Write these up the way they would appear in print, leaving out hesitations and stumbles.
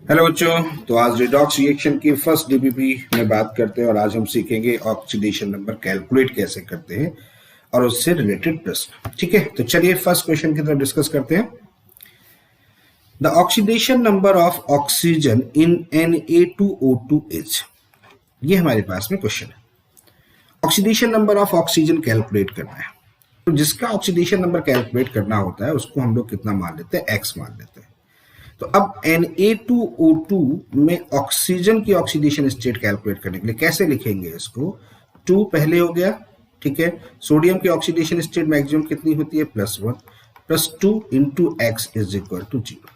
Hello बच्चों, तो आज रिडॉक्स रिएक्शन की फर्स्ट डीबीपी में बात करते हैं और आज हम सीखेंगे ऑक्सीडेशन नंबर कैलकुलेट कैसे करते हैं और उससे रिलेटेड प्रश्न। ठीक है, तो चलिए फर्स्ट क्वेश्चन की तरफ डिस्कस करते हैं। The oxidation number of oxygen in Na2O2 is, ये हमारे पास में क्वेश्चन है। Oxidation number of oxygen calculate करना है, तो जिसका ऑक्सीडेशन नंबर कैलकुलेट करना होता है उसको हम लोग कितना मान लेते हैं, एक्स मान लेते हैं। तो अब Na2O2 में ऑक्सीजन की ऑक्सीडेशन स्टेट कैलकुलेट करने के लिए कैसे लिखेंगे इसको, 2 पहले हो गया। ठीक है, सोडियम की ऑक्सीडेशन स्टेट मैक्सिमम कितनी होती है, +1 + 2 into X is equal to 0।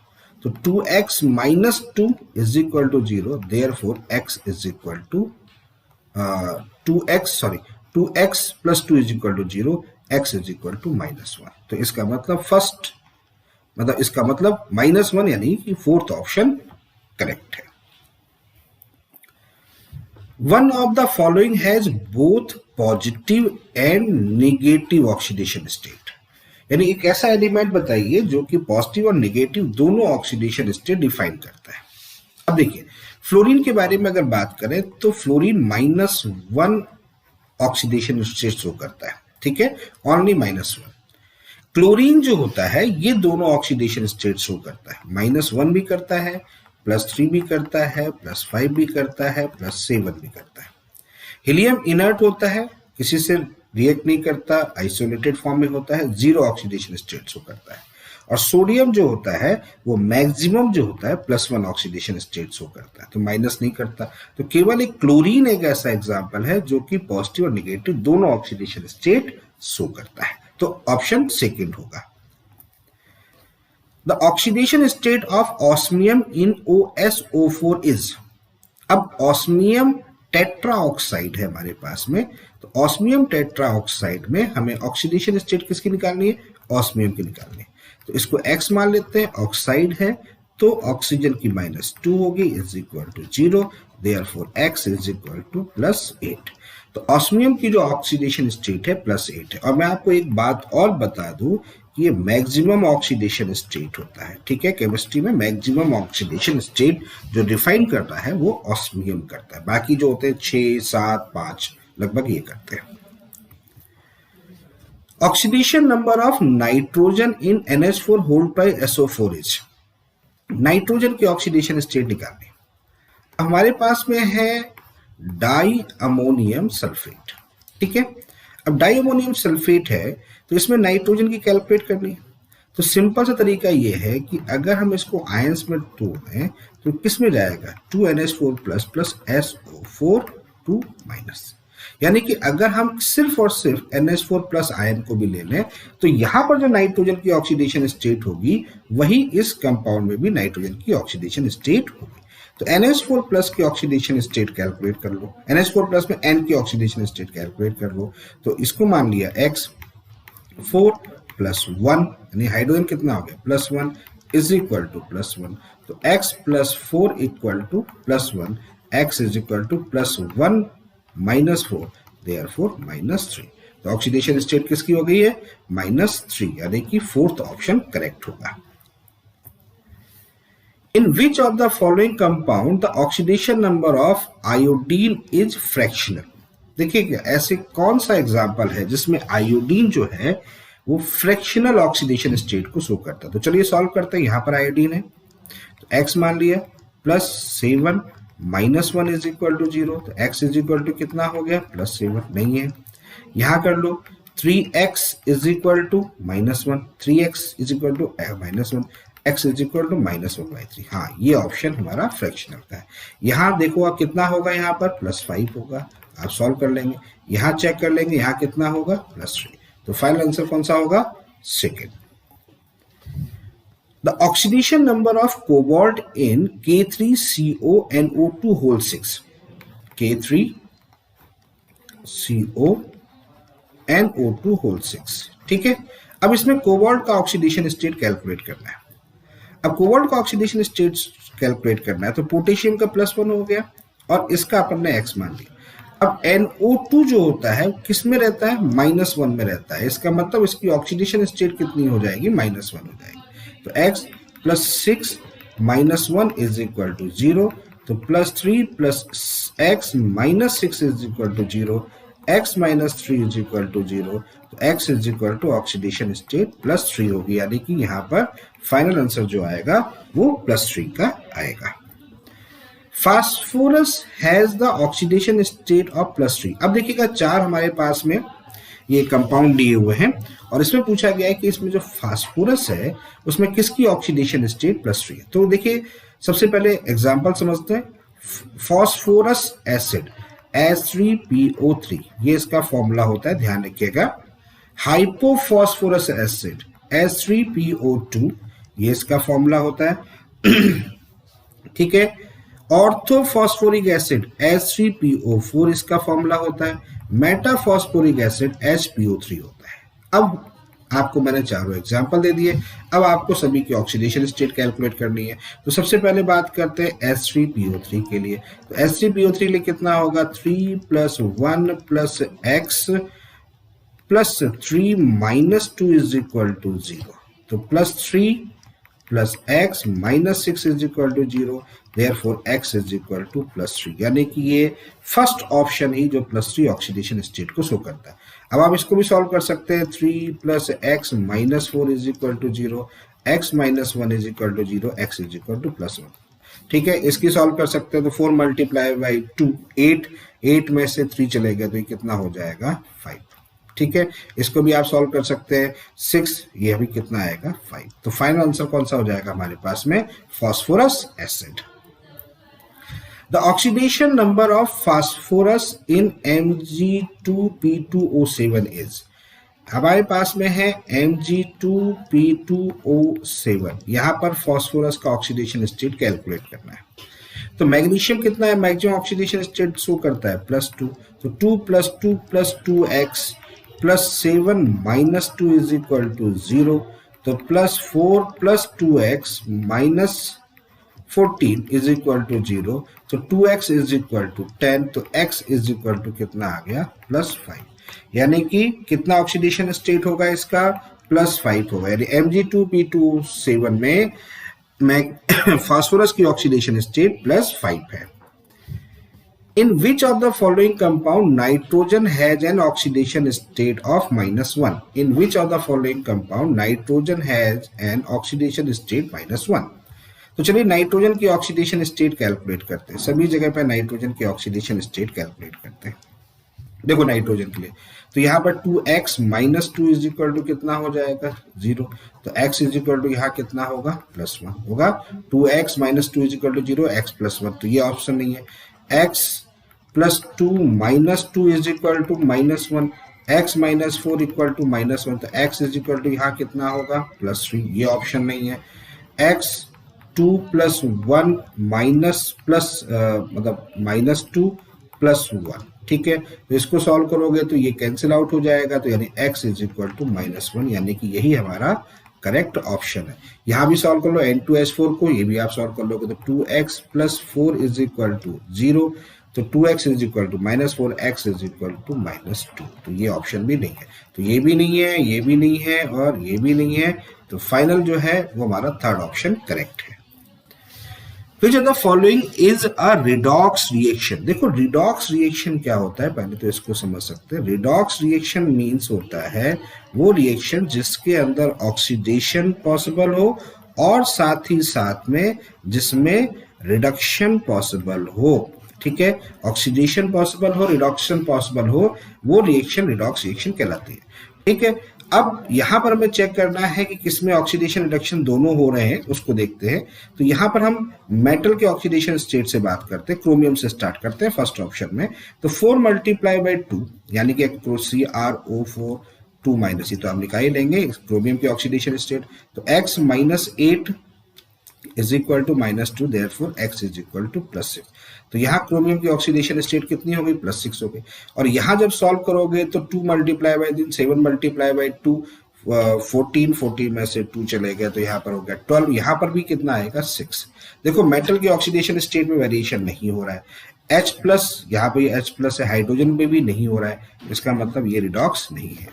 तो 2x minus 2 is equal to 0, therefore x is equal to 2x + 2 is equal to 0, x is equal to -1। तो इसका मतलब -1 यानी कि फोर्थ ऑप्शन करेक्ट है। One of the following has both positive and negative oxidation state, यानी एक ऐसा element बताइए जो कि पॉजिटिव और नेगेटिव दोनों ऑक्सीडेशन स्टेट डिफाइन करता है। अब देखिए, फ्लोरीन के बारे में अगर बात करें तो फ्लोरीन -1 ऑक्सीडेशन स्टेट शो करता है। ठीक है, ओनली -1। क्लोरीन जो होता है ये दोनों ऑक्सीडेशन स्टेट शो करता है, -1 भी करता है, +3 भी करता है, +5 भी करता है, +7 भी करता है। हीलियम इनर्ट होता है, किसी से रिएक्ट नहीं करता, आइसोलेटेड फॉर्म में होता है, 0 ऑक्सीडेशन स्टेट शो करता है। और सोडियम जो होता है वो मैक्सिमम जो होता है +1 ऑक्सीडेशन स्टेट शो करता है, तो माइनस नहीं करता। तो केवल एक क्लोरीन एक ऐसा एग्जाम्पल है जो कि पॉजिटिव और निगेटिव दोनों ऑक्सीडेशन स्टेट शो करता है, तो ऑप्शन सेकंड होगा। The oxidation state of osmium in OSO4 is, अब ऑस्मियम टेट्रा ऑक्साइड है हमारे पास में, तो ऑस्मियम टेट्रा ऑक्साइड में हमें ऑक्सीडेशन स्टेट किसकी निकालनी है, ऑस्मियम की निकालनी है। तो इसको x मान लेते हैं, ऑक्साइड है तो ऑक्सीजन की -2 होगी is equal to 0, therefore x is equal to +8। तो ऑस्मियम की जो ऑक्सीडेशन स्टेट है +8 है। और मैं आपको एक बात और बता दूं कि ये मैक्सिमम ऑक्सीडेशन स्टेट होता है। ठीक है, केमिस्ट्री में मैक्सिमम ऑक्सीडेशन स्टेट जो डिफाइन करता है वो ऑस्मियम करता है, बाकी जो होते हैं 6, 7, 5 लगभग ये करते हैं। Oxidation number of nitrogen in NH4 hold by SO4 is, nitrogen की ऑक्सीडेशन स्टेट निकालनी। हमारे पास में है डाई अमोनियम सल्फेट। ठीक है, अब डाई अमोनियम सल्फेट है तो इसमें नाइट्रोजन की कैलकुलेट करनी है। तो सिंपल सा तरीका ये है कि अगर हम इसको आयंस में तोड़ें तो किस में जाएगा, 2NH4+ SO4 2-, यानी कि अगर हम सिर्फ और सिर्फ NH4+ आयन को भी ले लें तो यहां पर जो नाइट्रोजन की ऑक्सीडेशन स्टेट होगी वही इस कंपाउंड में भी नाइट्रोजन की ऑक्सीडेशन स्टेट होगी। तो NH4+ की ऑक्सीडेशन स्टेट कैलकुलेट कर लो, NH4+ में N की ऑक्सीडेशन स्टेट कैलकुलेट कर लो। तो इसको मान लिया x 4 + 1, यानी हाइड्रोजन कितना हो गया, +1 इज इक्वल टू +1। तो x + 4 equal to +1, x is equal to +1 - 4, therefore -3। तो ऑक्सीडेशन स्टेट किसकी हो गई है, -3, यानी कि फोर्थ ऑप्शन करेक्ट होगा। In which of the following compound the oxidation number of iodine is fractional? देखिए ऐसे कौन सा एग्जाम्पल है जिसमें आयोडीन जो है वो फ्रैक्शनल ऑक्सीडेशन स्टेट को शो करता है। तो चलिए सॉल्व करते हैं। यहाँ पर आयोडीन है तो x मान लिया, +7 -1 इज इक्वल टू 0, तो x इज इक्वल टू कितना हो गया, +7 नहीं है। यहाँ कर लो 3x is equal to -1, 3x is equal to -1, x is equal to -1/3। हाँ, ये ऑप्शन हमारा फ्रैक्शनल का है। यहाँ देखो आप कितना होगा, यहाँ पर +5 होगा, आप सॉल्व कर लेंगे। यहाँ चेक कर लेंगे, यहाँ कितना होगा, +3। तो फाइनल आंसर कौन सा होगा, second. The oxidation number of cobalt in K3CONO2 whole 6, K3CONO2 whole 6। ठीक है, अब इसमें कोबाल्ट का ऑक्सीडेशन स्टेट कैलकुलेट करना है। अब कोबाल्ट का ऑक्सीडेशन स्टेट कैलकुलेट करना है तो पोटेशियम का +1 हो गया और इसका अपन ने x मान लिया। अब NO2 जो होता है किस में रहता है, -1 में रहता है, इसका मतलब इसकी ऑक्सीडेशन स्टेट कितनी हो जाएगी, -1 हो जाएगी। तो x + 6 -1 इज इक्वल टू 0, तो +3 plus x minus 6 is equal to 0, x minus 3 is equal to 0, तो x is equal to oxidation state +3 होगी, यानी कि यहाँ पर फाइनल आंसर जो आएगा वो +3 का आएगा। Phosphorus has the oxidation state of +3। अब देखिएगा 4 हमारे पास में ये कंपाउंड दिए हुए हैं और इसमें पूछा गया है कि इसमें जो फास्फोरस है उसमें किसकी ऑक्सीडेशन स्टेट +3 है। तो देखिए सबसे पहले एग्जांपल समझते हैं। फास्फोरस एसिड H3PO3, ये इसका फॉर्मूला होता है, ध्यान रखिएगा। हाइपोफॉस्फोरस एसिड H3PO2, ये इसका फॉर्मूला होता है। ठीक है। ऑर्थोफॉस्फोरिक एसिड H3PO4, इसका फॉर्मूला होता है। मेटाफॉस्फोरिक एसिड HPO3 होता है। अब आपको मैंने चारों एग्जांपल दे दिए, अब आपको सभी की ऑक्सीडेशन स्टेट कैलकुलेट करनी है। तो सबसे पहले बात करते हैं H3PO3 के लिए। तो H3PO3 के लिए कितना होगा, 3 + 1 + x + 3 - 2 इज इक्वल टू 0, तो +3 + x - 6 is equal to 0, therefore x is equal to +3, यानी कि ये फर्स्ट ऑप्शन ही जो +3 ऑक्सीडेशन स्टेट को शो करता है। अब आप इसको भी सॉल्व कर सकते हैं। 3 + x - 4 is equal to 0, x - 1 is equal to 0, x is equal to +1। ठीक है, इसकी सॉल्व कर सकते हैं। तो 4 × 2 8 में से 3 चले गए तो ये कितना हो जाएगा, 5। ठीक है, इसको भी आप सॉल्व कर सकते हैं। 6, ये भी कितना आएगा, 5। तो फाइनल आंसर कौन सा हो जाएगा हमारे पास में, phosphorus acid. The oxidation number of phosphorus in Mg2P2O7 is, हमारे पास में है Mg2P2O7, यहाँ पर फास्फोरस का ऑक्सीडेशन स्टेट कैलकुलेट करना है। तो मैग्नीशियम कितना है, मैक्सिमम ऑक्सीडेशन स्टेट शो करता है +2, तो 2 + 2 + 2x + 7 - 2 इज इक्वल टू 0, तो +4 + 2x - 14 इज इक्वल टू 0, तो 2x इज इक्वल टू 10, तो x इज इक्वल टू कितना आ गया, +5, यानी कि कितना ऑक्सीडेशन स्टेट होगा इसका, +5 होगा। यानी Mg2P2O7 में फास्फोरस की ऑक्सीडेशन स्टेट +5 है। In which of the following compound nitrogen has an oxidation state of -1? In which of the following compound nitrogen has an oxidation state -1? तो चलिए नाइट्रोजन की ऑक्सीडेशन स्टेट कैलकुलेट करते हैं। सभी जगह पे नाइट्रोजन की ऑक्सीडेशन स्टेट कैलकुलेट करते हैं। देखो नाइट्रोजन के लिए तो यहाँ पर 2x - 2 इज इक्वल टू कितना हो जाएगा, 0, तो x इज इक्वल टू यहाँ कितना होगा, +1 होगा। 2x - 2 is equal to 0, x +1, तो ये ऑप्शन नहीं है। x + 2 - 2 is equal to -1, x - 4 equal to -1, तो x इज इक्वल टू यहाँ कितना होगा, +3, ये ऑप्शन नहीं है। x 2 + 1 मतलब -2 + 1, ठीक है, तो इसको सॉल्व करोगे तो ये कैंसिल आउट हो जाएगा, तो यानी x इज इक्वल टू -1, यानी कि यही हमारा करेक्ट ऑप्शन है। यहाँ भी सॉल्व कर लो N2H4 को, ये भी आप सॉल्व कर लोगे तो 2x + 4 इज इक्वल टू 0, तो 2x is equal to -4, x is equal to -2, तो ये ऑप्शन भी नहीं है। तो ये भी नहीं है, ये भी नहीं है और ये भी नहीं है, तो फाइनल जो है वो हमारा थर्ड ऑप्शन करेक्ट है। Which of the following is a redox reaction? देखो redox reaction क्या होता है, पहले तो इसको समझ सकते हैं। redox reaction means होता है वो रिएक्शन जिसके अंदर ऑक्सीडेशन पॉसिबल हो और साथ ही साथ में जिसमें रिडक्शन पॉसिबल हो। ठीक है, ऑक्सीडेशन पॉसिबल हो, रिडक्शन पॉसिबल हो, वो रिएक्शन रिडॉक्स रिएक्शन कहलाती है। ठीक है, अब यहां पर हमें चेक करना है कि किसमें ऑक्सीडेशन रिडक्शन दोनों हो रहे हैं, उसको देखते हैं। तो यहां पर हम मेटल के ऑक्सीडेशन स्टेट से बात करते हैं, क्रोमियम से स्टार्ट करते हैं फर्स्ट ऑप्शन में। तो 4 × 2 यानी कि CrO4 2 तो हम निकाल लेंगे क्रोमियम की ऑक्सीडेशन स्टेट। तो x - 8 is equal to -2, therefore x is equal to +6। तो यहाँ क्रोमियम की ऑक्सीडेशन स्टेट कितनी हो गई, +6 हो गई। और यहाँ जब सॉल्व करोगे तो 2 × 3 7 × 2 14, 14 में से 2 चले गए तो यहाँ पर हो गया 12, यहाँ पर भी कितना आएगा 6। देखो मेटल की ऑक्सीडेशन स्टेट में वेरिएशन नहीं हो रहा है। H+, यहाँ पे H+ है, हाइड्रोजन में भी नहीं हो रहा है, इसका मतलब ये रिडॉक्स नहीं है।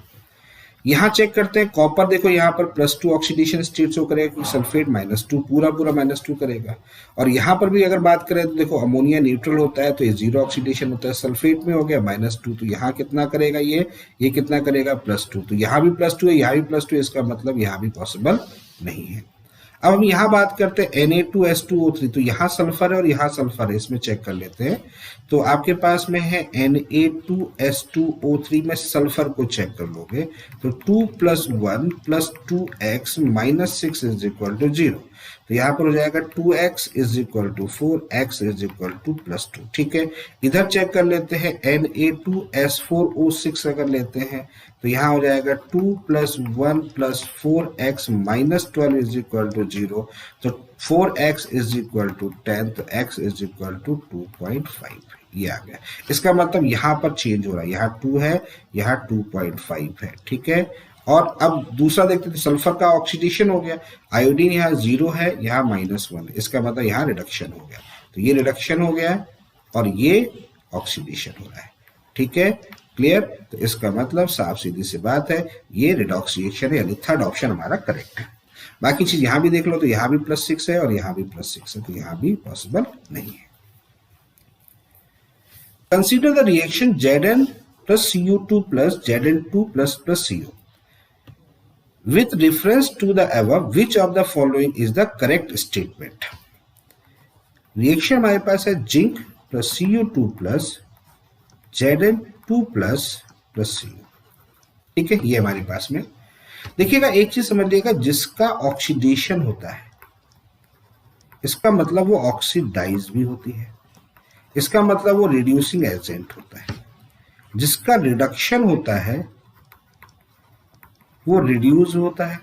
यहाँ चेक करते हैं कॉपर, देखो यहाँ पर +2 ऑक्सीडेशन स्टेट शो करेगा क्योंकि सल्फेट -2 पूरा -2 करेगा। और यहाँ पर भी अगर बात करें तो देखो अमोनिया न्यूट्रल होता है तो ये 0 ऑक्सीडेशन होता है, सल्फेट में हो गया -2, तो यहाँ कितना करेगा ये कितना करेगा +2, तो यहाँ भी +2 है, यहाँ भी +2 है, इसका मतलब यहाँ भी पॉसिबल नहीं है। अब हम यहाँ बात करते हैं Na2S2O3, तो यहाँ सल्फर है और यहाँ सल्फर है, इसमें चेक कर लेते हैं। तो आपके पास में है Na2S2O3 में सल्फर को चेक कर लोगे तो 2 + 1 + 2x - 6 = 0, तो यहाँ पर हो जाएगा 2x = 4, x = +2। ठीक है, इधर चेक कर लेते हैं Na2S4O6 अगर लेते हैं तो यहाँ हो जाएगा 2 + 1 + 4x - 12 = 0, तो 4x = 10, तो x = 2.5, ये आ गया। इसका मतलब यहाँ पर चेंज हो रहा है, यहाँ 2 है, यहाँ 2.5 है। ठीक है, और अब दूसरा देखते हैं, सल्फर का ऑक्सीडेशन हो गया, आयोडीन यहाँ 0 है, यहाँ -1 है, इसका मतलब यहाँ रिडक्शन हो गया, तो ये रिडक्शन हो गया है और ये ऑक्सीडेशन हो रहा है। ठीक है, क्लियर, तो इसका मतलब साफ सीधी सी बात है, ये रिडॉक्स रिएक्शन है, यानी थर्ड ऑप्शन हमारा करेक्ट है। बाकी चीज यहाँ भी देख लो तो यहाँ भी +6 है और यहाँ भी +6 है, तो यहाँ भी पॉसिबल नहीं है। Consider the reaction Zn + Cu2 + Zn2 + Co with reference to the above, which of the following is the correct statement? Reaction हमारे पास है जिंक + Cu2 + Zn2 + Co। ठीक है, ये हमारे पास में देखिएगा, एक चीज समझिएगा, जिसका ऑक्सीडेशन होता है इसका मतलब वो ऑक्सीडाइज भी होती है, इसका मतलब वो रिड्यूसिंग एजेंट होता है। जिसका रिडक्शन होता है वो रिड्यूस होता है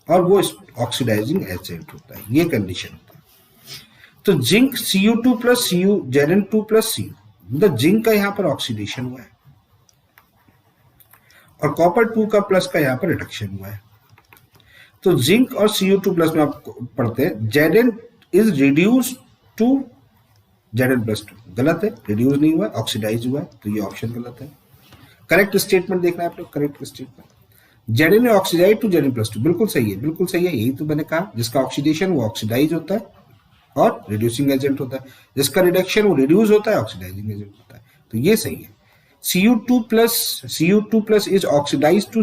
और वो ऑक्सीडाइजिंग एजेंट होता है, ये कंडीशन होता है। तो zinc Cu2 + Cu Zn2 + Cu, मतलब जिंक का यहाँ पर ऑक्सीडेशन हुआ है और कॉपर 2 का प्लस का यहाँ पर रिडक्शन हुआ है। तो जिंक और Cu2+ में आप पढ़ते हैं Zn is reduce to Zn+2, गलत है, रिड्यूस नहीं हुआ, ऑक्सीडाइज हुआ है, तो ये ऑप्शन गलत है। करेक्ट स्टेटमेंट देखना है आप लोग, correct statement Zn oxidise to Zn+2, बिल्कुल सही है, बिल्कुल सही है, यही तो मैंने कहा, जिसका ऑक्सीडेशन वो ऑक्सीडाइज होता है और रिड्यूसिंग एजेंट होता है, जिसका रिडक्शन वो रिड्यूस होता है, ऑक्सीडाइजिंग एजेंट होता है, तो ये सही है। Cu2+ is oxidise to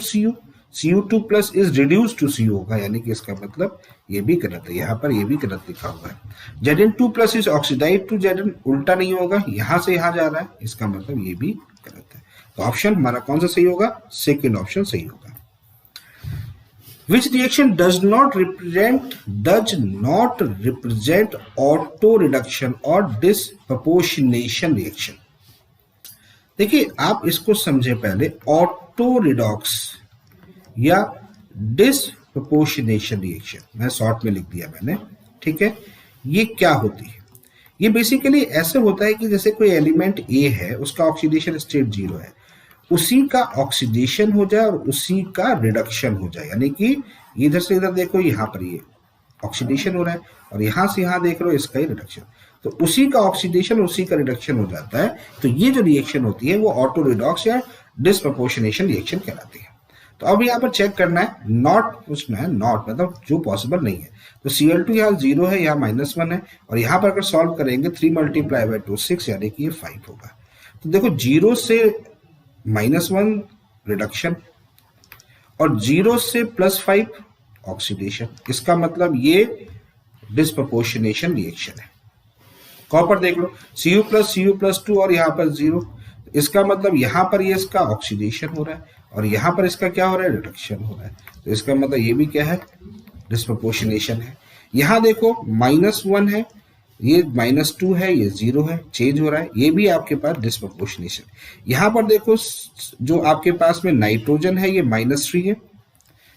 Cu2+ is reduce to Cu होगा, यानी कि इसका मतलब ये भी गलत है, यहाँ पर ये भी गलत लिखा हुआ है। Zn2+ is oxidise to Zn, उल्टा नहीं होगा, यहां से यहां जा रहा है, इसका मतलब ये भी गलत है। तो ऑप्शन हमारा कौन सा सही होगा? सेकेंड ऑप्शन सही होगा। Which reaction does not represent auto reduction or disproportionation reaction? देखिए, आप इसको समझे पहले, ऑटो रिडॉक्स या डिसप्रोपोर्शनेशन रिएक्शन, मैं शॉर्ट में लिख दिया मैंने, ठीक है, ये क्या होती है? ये बेसिकली ऐसे होता है कि जैसे कोई एलिमेंट ए है, उसका ऑक्सीडेशन स्टेट 0 है, उसी का ऑक्सीडेशन हो जाए और उसी का रिडक्शन हो जाए, यानी कि इधर से इधर देखो, यहाँ पर ये ऑक्सीडेशन हो रहा है और यहाँ से यहाँ देख रहे हो, इसका ही रिडक्शन, तो उसी का ऑक्सीडेशन उसी का रिडक्शन हो जाता है, तो ये जो रिएक्शन होती है वो ऑटो रिडॉक्स या डिसप्रोपोर्शनेशन रिएक्शन कहलाती है। तो अब यहाँ पर चेक करना है, नॉट पूछना है, नॉट मतलब जो पॉसिबल नहीं है। तो Cl2 यहाँ 0 है, यहाँ -1 है, और यहाँ पर अगर सॉल्व करेंगे 3 × 2 6, यानी कि ये 5 होगा। तो देखो 0 से -1 रिडक्शन और 0 से +5 ऑक्सीडेशन, इसका मतलब ये डिसप्रोपोर्शनेशन रिएक्शन है। कॉपर देख लो, Cu+2 और यहाँ पर 0, इसका मतलब यहाँ पर ये इसका ऑक्सीडेशन हो रहा है और यहाँ पर इसका क्या हो रहा है? रिडक्शन हो रहा है, तो इसका मतलब ये भी क्या है? डिसप्रोपोर्शनेशन है। यहाँ देखो -1 है, ये -2 है, ये 0 है, चेंज हो रहा है, ये भी आपके पास डिसप्रोपोर्शनेशन। यहाँ पर देखो जो आपके पास में नाइट्रोजन है, ये -3 है,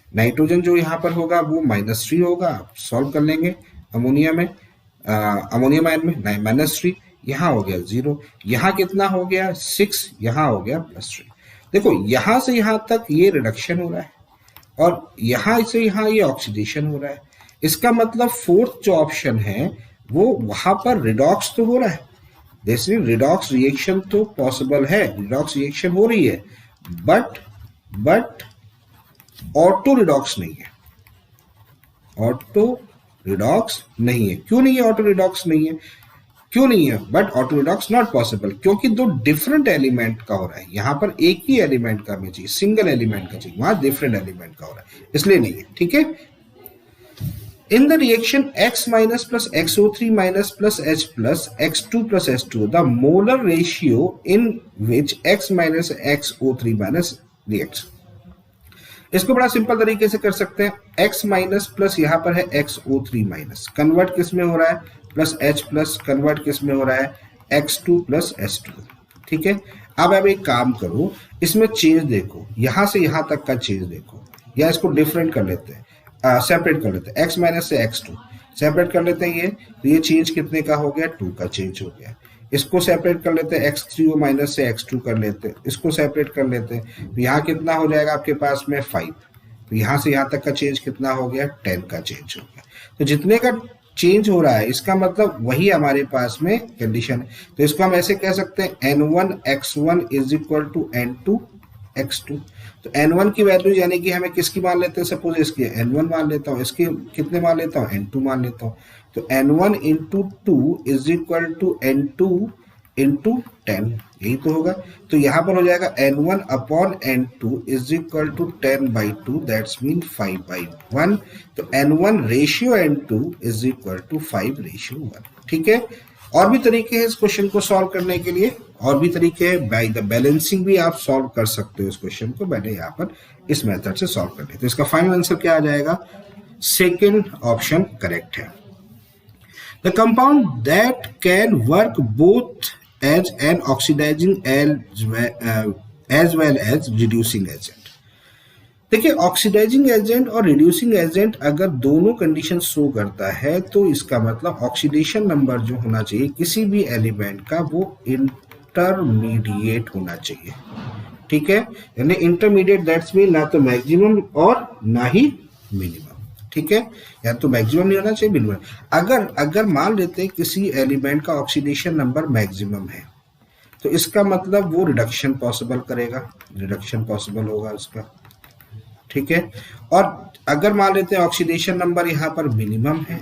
नाइट्रोजन जो यहाँ पर होगा वो -3 होगा, आप सॉल्व कर लेंगे। अमोनिया में अमोनियम आयन में -3, यहाँ हो गया 0, यहाँ कितना हो गया 6, यहाँ हो गया +3। देखो यहाँ से यहाँ तक ये रिडक्शन हो रहा है और यहाँ से यहाँ ये ऑक्सीडेशन हो रहा है, इसका मतलब फोर्थ जो ऑप्शन है वो वहां पर रिडॉक्स तो हो रहा है, जैसे रिडॉक्स रिएक्शन तो पॉसिबल है, रिडॉक्स रिएक्शन हो रही है, बट बट ऑटो रिडॉक्स नहीं है, ऑटो रिडॉक्स नहीं है। क्यों नहीं है ऑटो रिडॉक्स नहीं है, क्यों नहीं है but auto redox not possible? क्योंकि दो डिफरेंट एलिमेंट का हो रहा है, यहां पर एक ही एलिमेंट का हमें चाहिए, सिंगल एलिमेंट का चाहिए, वहां डिफरेंट एलिमेंट का हो रहा है, इसलिए नहीं है। ठीक है, in the reaction x minus plus xO3 minus plus H plus x2 plus S2 the molar ratio in which x minus xO3 minus reacts। इसको बड़ा सिंपल तरीके से कर सकते हैं। x माइनस प्लस यहाँ पर है xO3 माइनस, कन्वर्ट किस में हो रहा है, प्लस H प्लस, कन्वर्ट किस में हो रहा है, x2 प्लस S2। ठीक है, अब आप एक काम करो, इसमें चेंज देखो, यहां से यहां तक का चेंज देखो, या इसको डिफरेंट कर लेते हैं, सेपरेट कर लेते हैं, x माइनस से x2 सेपरेट कर लेते हैं। ये तो ये चेंज कितने का हो गया, 2 का चेंज हो गया। इसको सेपरेट कर लेते हैं, x3 माइनस से x2 कर लेते हैं, इसको सेपरेट कर लेते हैं, तो यहाँ कितना हो जाएगा आपके पास में 5। तो यहाँ से यहाँ तक का चेंज कितना हो गया, 10 का चेंज हो गया। तो जितने का चेंज हो रहा है इसका मतलब वही हमारे पास में कंडीशन है। तो इसको हम ऐसे कह सकते हैं n1 x1 is equal to n2 x2। तो n1 की वैल्यू यानी कि हमें किसकी मान लेते हैं, सपोज इसकी n1 मान लेता हूँ, इसके कितने मान लेता हूँ, n2 मान लेता हूँ। तो n1 into 2 is equal to n2 into 10, यही तो होगा। तो यहाँ पर हो जाएगा n1 upon n2 is equal to 10/2, that's mean 5/1। तो n1 ratio n2 is equal to 5 ratio 1। ठीक है, और भी तरीके हैं इस क्वेश्चन को सॉल्व करने के लिए, और भी तरीके हैं, बाय द बैलेंसिंग भी आप सॉल्व कर सकते हो इस क्वेश्चन को। मैंने यहाँ पर इस मेथड से सॉल्व कर लिया। तो इसका फाइनल आंसर क्या आ जाएगा, सेकेंड ऑप्शन करेक्ट है। The compound that can work both as an oxidising as well as reducing agent. देखिए, ऑक्सीडाइजिंग एजेंट और रिड्यूसिंग एजेंट अगर दोनों कंडीशन शो करता है तो इसका मतलब ऑक्सीडेशन नंबर जो होना चाहिए किसी भी एलिमेंट का वो इंटरमीडिएट होना चाहिए। ठीक है, यानी इंटरमीडिएट दैट्स मीन ना तो मैक्सिमम और ना ही मिनिमम। ठीक है, या तो मैक्सिमम नहीं होना चाहिए मिनिमम। अगर मान लेते हैं किसी एलिमेंट का ऑक्सीडेशन नंबर मैक्सिमम है तो इसका मतलब वो रिडक्शन पॉसिबल करेगा, रिडक्शन पॉसिबल होगा उसका। ठीक है, और अगर मान लेते हैं ऑक्सीडेशन नंबर यहाँ पर मिनिमम है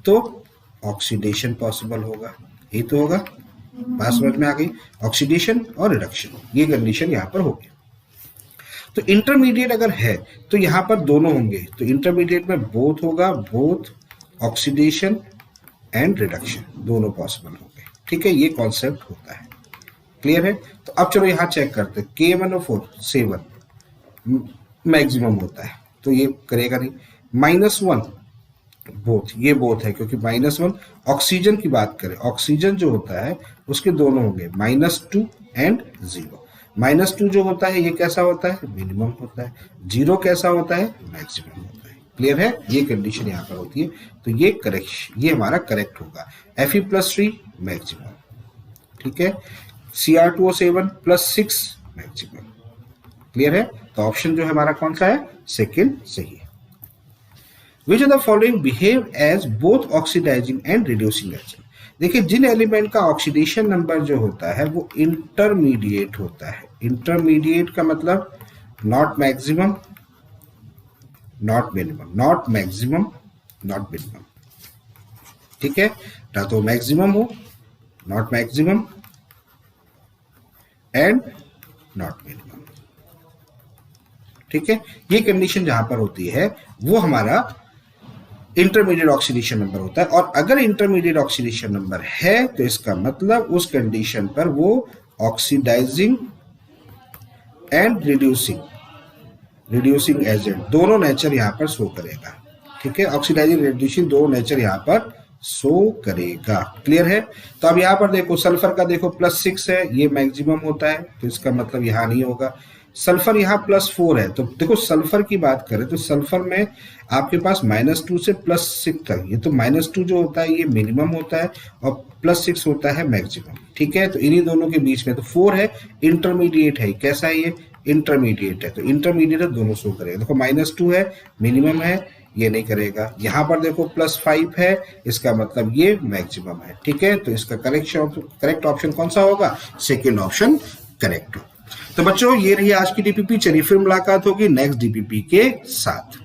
तो ऑक्सीडेशन पॉसिबल होगा, यही तो होगा। बात समझ में आ गई, ऑक्सीडेशन और रिडक्शन, ये कंडीशन यहाँ पर होगी। तो इंटरमीडिएट अगर है तो यहाँ पर दोनों होंगे, तो इंटरमीडिएट में बोथ होगा, बोथ ऑक्सीडेशन एंड रिडक्शन दोनों पॉसिबल होंगे। ठीक है, ये कॉन्सेप्ट होता है। क्लियर है? तो अब चलो यहाँ चेक करते हैं, K1O4 7 मैक्सिमम होता है तो ये करेगा नहीं। -1 बोथ, ये बोथ है क्योंकि -1 ऑक्सीजन की बात करें, ऑक्सीजन जो होता है उसके दोनों होंगे -2 एंड 0। -2 जो होता है ये कैसा होता है, मिनिमम होता है। 0 कैसा होता है, मैक्सिमम होता है। क्लियर है, ये कंडीशन यहाँ पर होती है। तो ये करेक्ट, ये हमारा करेक्ट होगा। Fe+3 maximum. ठीक है, Cr2O7 +6 मैक्सिमम। क्लियर है, तो ऑप्शन जो है हमारा कौन सा है, सेकंड सही है। Which of the following behave as both oxidizing and reducing agent? देखिए, जिन एलिमेंट का ऑक्सीडेशन नंबर जो होता है वो इंटरमीडिएट होता है। इंटरमीडिएट का मतलब not maximum not minimum, not maximum not minimum. ठीक है, ना तो मैक्सिमम हो, not maximum and not minimum. ठीक है, ये कंडीशन जहां पर होती है वो हमारा इंटरमीडिएट ऑक्सीडेशन नंबर होता है। और अगर इंटरमीडिएट ऑक्सीडेशन नंबर है तो इसका मतलब उस कंडीशन पर वो ऑक्सीडाइजिंग एंड रिड्यूसिंग एजेंट दोनों नेचर यहां पर शो करेगा। ठीक है, ऑक्सीडाइजिंग रिड्यूसिंग दोनों नेचर यहां पर शो करेगा। क्लियर है? तो अब यहां पर देखो, सल्फर का देखो +6 है, ये मैक्सिमम होता है तो इसका मतलब यहां नहीं होगा। सल्फर यहाँ +4 है, तो देखो सल्फर की बात करें तो सल्फर में आपके पास -2 से +6 तक, ये तो -2 जो होता है ये मिनिमम होता है और +6 होता है मैक्सिमम। ठीक है, तो इन्हीं दोनों के बीच में तो 4 है, इंटरमीडिएट है। कैसा है ये, इंटरमीडिएट है, तो इंटरमीडिएट है, दोनों शो करेगा। देखो -2 है, मिनिमम है, ये नहीं करेगा। यहाँ पर देखो +5 है, इसका मतलब ये मैक्सिमम है। ठीक है, तो इसका करेक्ट ऑप्शन कौन सा होगा, सेकेंड ऑप्शन करेक्ट हो। तो बच्चों ये रही आज की डीपीपी। चलिए फिर मुलाकात होगी नेक्स्ट डीपीपी के साथ।